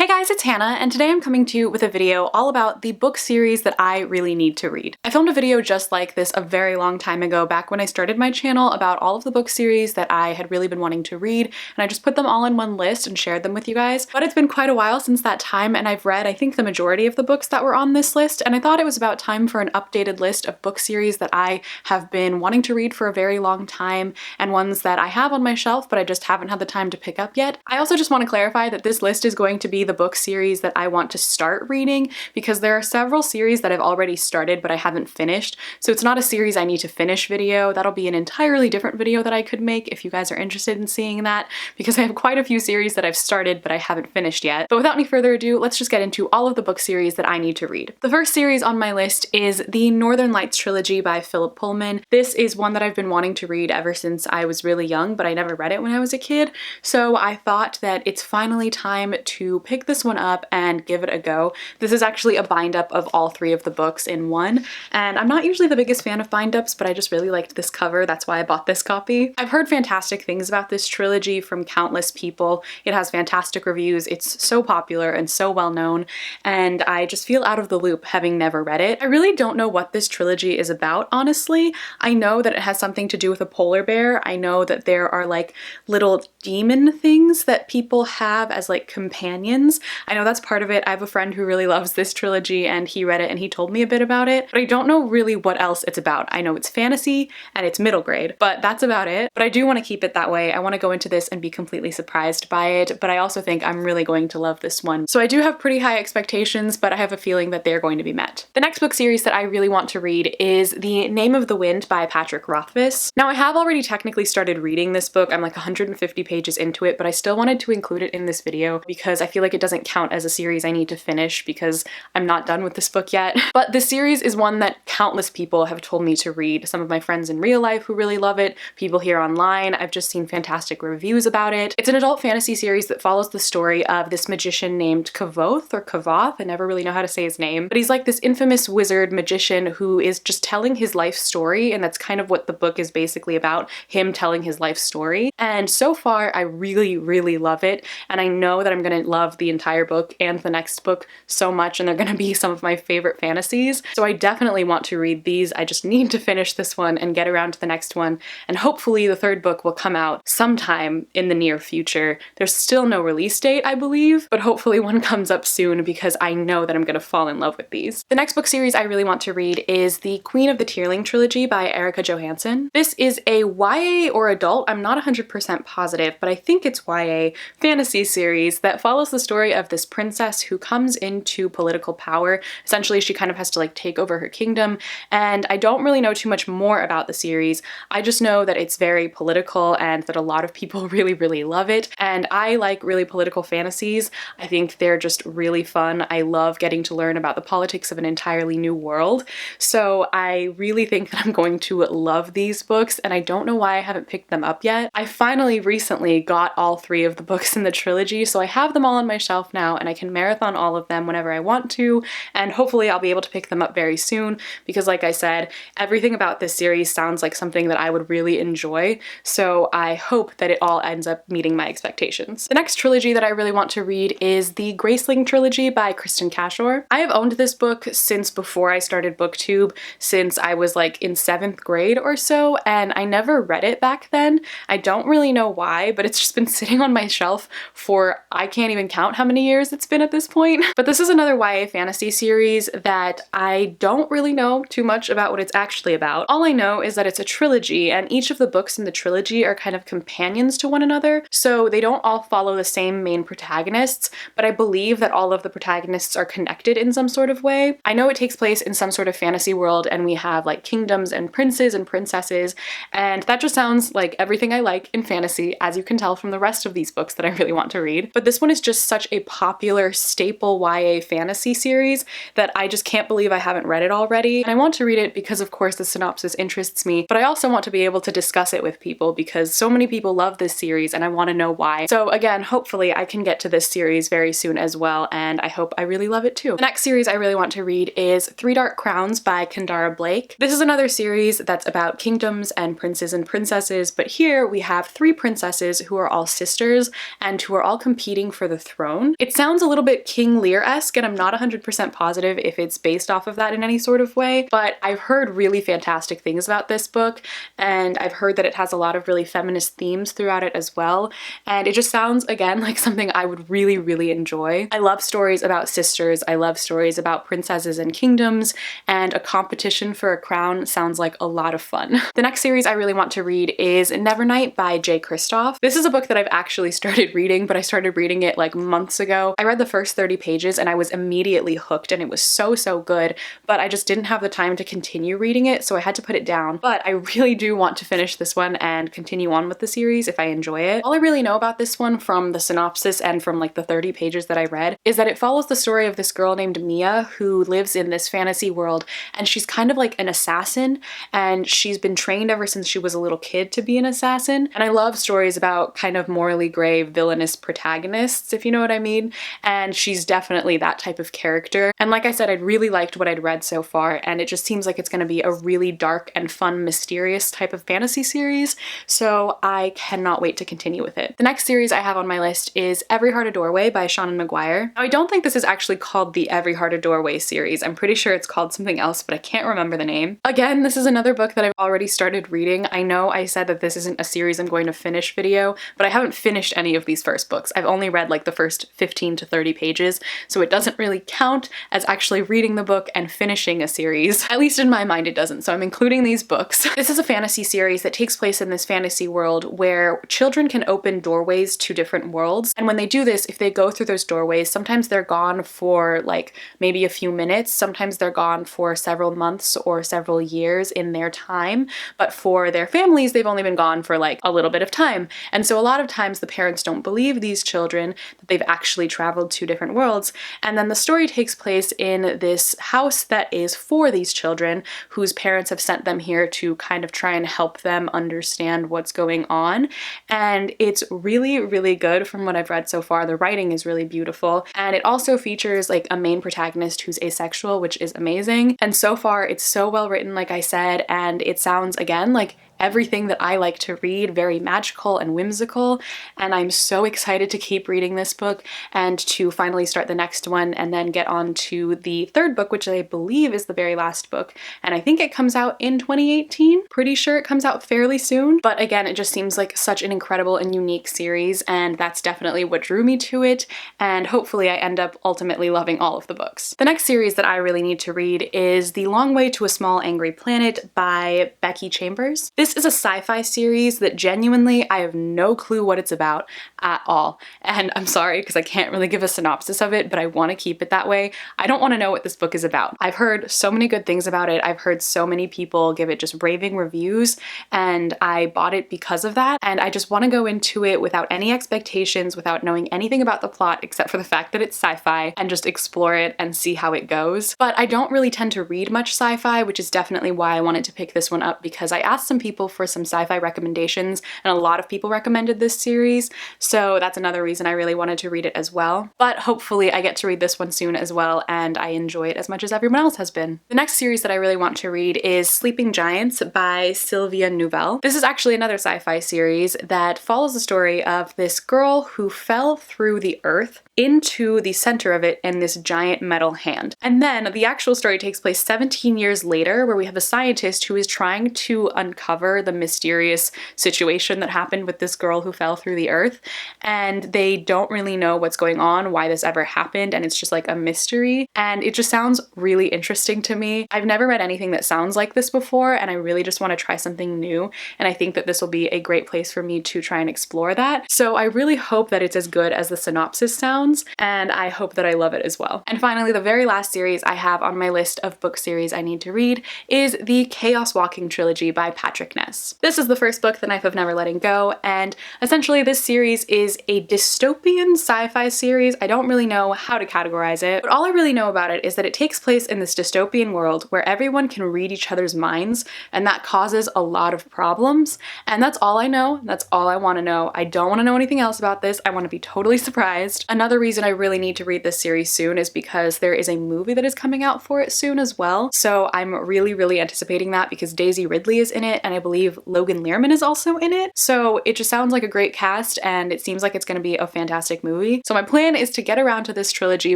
Hey guys, it's Hannah, and today I'm coming to you with a video all about the book series that I really need to read. I filmed a video just like this a very long time ago, back when I started my channel, about all of the book series that I had really been wanting to read, and I just put them all in one list and shared them with you guys. But it's been quite a while since that time, and I've read, I think, the majority of the books that were on this list, and I thought it was about time for an updated list of book series that I have been wanting to read for a very long time, and ones that I have on my shelf, but I just haven't had the time to pick up yet. I also just want to clarify that this list is going to be the book series that I want to start reading, because there are several series that I've already started but I haven't finished. So it's not a series I need to finish video. That'll be an entirely different video that I could make if you guys are interested in seeing that, because I have quite a few series that I've started but I haven't finished yet. But without any further ado, let's just get into all of the book series that I need to read. The first series on my list is the Northern Lights trilogy by Philip Pullman. This is one that I've been wanting to read ever since I was really young, but I never read it when I was a kid. So I thought that it's finally time to pick this one up and give it a go. This is actually a bind-up of all three of the books in one, and I'm not usually the biggest fan of bind-ups, but I just really liked this cover. That's why I bought this copy. I've heard fantastic things about this trilogy from countless people. It has fantastic reviews. It's so popular and so well known, and I just feel out of the loop having never read it. I really don't know what this trilogy is about, honestly. I know that it has something to do with a polar bear. I know that there are like little demon things that people have as like companions. I know that's part of it. I have a friend who really loves this trilogy and he read it and he told me a bit about it, but I don't know really what else it's about. I know it's fantasy and it's middle grade, but that's about it. But I do want to keep it that way. I want to go into this and be completely surprised by it, but I also think I'm really going to love this one. So I do have pretty high expectations, but I have a feeling that they're going to be met. The next book series that I really want to read is The Name of the Wind by Patrick Rothfuss. Now I have already technically started reading this book. I'm like 150 pages into it, but I still wanted to include it in this video because I feel like it doesn't count as a series I need to finish because I'm not done with this book yet. But this series is one that countless people have told me to read. Some of my friends in real life who really love it, people here online. I've just seen fantastic reviews about it. It's an adult fantasy series that follows the story of this magician named Kavoth or Kavoth. I never really know how to say his name, but he's like this infamous wizard magician who is just telling his life story, and that's kind of what the book is basically about, him telling his life story. And so far I really, really love it, and I know that I'm gonna love the entire book and the next book so much, and they're gonna be some of my favorite fantasies. So I definitely want to read these. I just need to finish this one and get around to the next one, and hopefully the third book will come out sometime in the near future. There's still no release date, I believe, but hopefully one comes up soon because I know that I'm gonna fall in love with these. The next book series I really want to read is the Queen of the Tearling trilogy by Erica Johansson. This is a YA or adult, I'm not 100% positive, but I think it's YA fantasy series that follows the story of this princess who comes into political power. Essentially, she kind of has to like take over her kingdom, and I don't really know too much more about the series. I just know that it's very political and that a lot of people really, really love it, and I like really political fantasies. I think they're just really fun. I love getting to learn about the politics of an entirely new world, so I really think that I'm going to love these books, and I don't know why I haven't picked them up yet. I finally recently got all three of the books in the trilogy, so I have them all on my shelf now, and I can marathon all of them whenever I want to, and hopefully I'll be able to pick them up very soon, because like I said, everything about this series sounds like something that I would really enjoy, so I hope that it all ends up meeting my expectations. The next trilogy that I really want to read is the Graceling trilogy by Kristen Cashore. I have owned this book since before I started BookTube, since I was like in 7th grade or so, and I never read it back then. I don't really know why, but it's just been sitting on my shelf for I can't even count how many years it's been at this point. But this is another YA fantasy series that I don't really know too much about what it's actually about. All I know is that it's a trilogy, and each of the books in the trilogy are kind of companions to one another, so they don't all follow the same main protagonists, but I believe that all of the protagonists are connected in some sort of way. I know it takes place in some sort of fantasy world, and we have like kingdoms and princes and princesses, and that just sounds like everything I like in fantasy, as you can tell from the rest of these books that I really want to read. But this one is just such a popular staple YA fantasy series that I just can't believe I haven't read it already. And I want to read it because of course the synopsis interests me, but I also want to be able to discuss it with people because so many people love this series and I want to know why. So again, hopefully I can get to this series very soon as well, and I hope I really love it too. The next series I really want to read is Three Dark Crowns by Kendara Blake. This is another series that's about kingdoms and princes and princesses, but here we have three princesses who are all sisters and who are all competing for the throne. throne. It sounds a little bit King Lear-esque, and I'm not 100% positive if it's based off of that in any sort of way, but I've heard really fantastic things about this book, and I've heard that it has a lot of really feminist themes throughout it as well, and it just sounds, again, like something I would really, really enjoy. I love stories about sisters, I love stories about princesses and kingdoms, and a competition for a crown sounds like a lot of fun. The next series I really want to read is Nevernight by J. Kristoff. This is a book that I've actually started reading, but I started reading it like months ago. I read the first 30 pages and I was immediately hooked, and it was so, so good, but I just didn't have the time to continue reading it, so I had to put it down. But I really do want to finish this one and continue on with the series if I enjoy it. All I really know about this one from the synopsis and from like the 30 pages that I read is that it follows the story of this girl named Mia who lives in this fantasy world, and she's kind of like an assassin, and she's been trained ever since she was a little kid to be an assassin. And I love stories about kind of morally gray villainous protagonists, if you know what I mean, and she's definitely that type of character. And like I said, I'd really liked what I'd read so far, and it just seems like it's going to be a really dark and fun, mysterious type of fantasy series, so I cannot wait to continue with it. The next series I have on my list is Every Heart a Doorway by Shannon McGuire. Now, I don't think this is actually called the Every Heart a Doorway series. I'm pretty sure it's called something else, but I can't remember the name. Again, this is another book that I've already started reading. I know I said that this isn't a series I'm going to finish video, but I haven't finished any of these first books. I've only read like the first 15 to 30 pages, so it doesn't really count as actually reading the book and finishing a series. At least in my mind it doesn't, so I'm including these books. This is a fantasy series that takes place in this fantasy world where children can open doorways to different worlds, and when they do this, if they go through those doorways, sometimes they're gone for like maybe a few minutes, sometimes they're gone for several months or several years in their time, but for their families they've only been gone for like a little bit of time. And so a lot of times the parents don't believe these children that they've actually traveled to different worlds, and then the story takes place in this house that is for these children whose parents have sent them here to kind of try and help them understand what's going on. And it's really, really good from what I've read so far. The writing is really beautiful, and it also features like a main protagonist who's asexual, which is amazing. And so far it's so well written, like I said, and it sounds again like everything that I like to read, very magical and whimsical, and I'm so excited to keep reading this book and to finally start the next one and then get on to the third book, which I believe is the very last book, and I think it comes out in 2018. Pretty sure it comes out fairly soon, but again, it just seems like such an incredible and unique series, and that's definitely what drew me to it, and hopefully I end up ultimately loving all of the books. The next series that I really need to read is The Long Way to a Small Angry Planet by Becky Chambers. This is a sci-fi series that genuinely I have no clue what it's about at all. And I'm sorry because I can't really give a synopsis of it, but I want to keep it that way. I don't want to know what this book is about. I've heard so many good things about it. I've heard so many people give it just raving reviews, and I bought it because of that. And I just want to go into it without any expectations, without knowing anything about the plot except for the fact that it's sci-fi, and just explore it and see how it goes. But I don't really tend to read much sci-fi, which is definitely why I wanted to pick this one up, because I asked some people for some sci-fi recommendations, and a lot of people recommended this series, so that's another reason I really wanted to read it as well. But hopefully I get to read this one soon as well, and I enjoy it as much as everyone else has been. The next series that I really want to read is Sleeping Giants by Sylvia Nouvelle. This is actually another sci-fi series that follows the story of this girl who fell through the earth into the center of it in this giant metal hand. And then the actual story takes place 17 years later, where we have a scientist who is trying to uncover the mysterious situation that happened with this girl who fell through the earth, and they don't really know what's going on, why this ever happened, and it's just like a mystery, and it just sounds really interesting to me. I've never read anything that sounds like this before, and I really just want to try something new, and I think that this will be a great place for me to try and explore that. So I really hope that it's as good as the synopsis sounds, and I hope that I love it as well. And finally, the very last series I have on my list of book series I need to read is the Chaos Walking Trilogy by Patrick Ness. This is the first book, The Knife of Never Letting Go, and essentially this series is a dystopian sci-fi series. I don't really know how to categorize it, but all I really know about it is that it takes place in this dystopian world where everyone can read each other's minds, and that causes a lot of problems, and that's all I know. That's all I want to know. I don't want to know anything else about this. I want to be totally surprised. Another Another reason I really need to read this series soon is because there is a movie that is coming out for it soon as well. So I'm really anticipating that because Daisy Ridley is in it and I believe Logan Lerman is also in it. So it just sounds like a great cast and it seems like it's going to be a fantastic movie. So my plan is to get around to this trilogy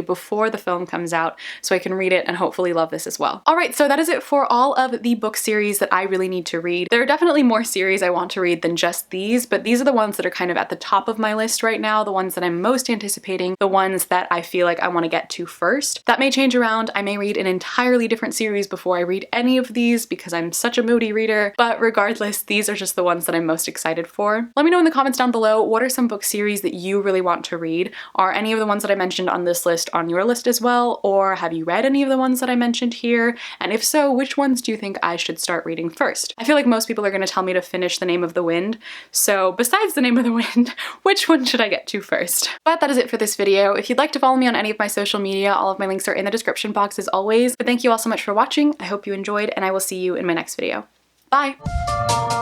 before the film comes out so I can read it and hopefully love this as well. Alright, so that is it for all of the book series that I really need to read. There are definitely more series I want to read than just these, but these are the ones that are kind of at the top of my list right now, the ones that I'm most anticipating, the ones that I feel like I want to get to first. That may change around. I may read an entirely different series before I read any of these because I'm such a moody reader, but regardless, these are just the ones that I'm most excited for. Let me know in the comments down below, what are some book series that you really want to read? Are any of the ones that I mentioned on this list on your list as well, or have you read any of the ones that I mentioned here? And if so, which ones do you think I should start reading first? I feel like most people are going to tell me to finish The Name of the Wind, so besides The Name of the Wind, which one should I get to first? But that is it for this video. If you'd like to follow me on any of my social media, all of my links are in the description box as always. But thank you all so much for watching. I hope you enjoyed, and I will see you in my next video. Bye!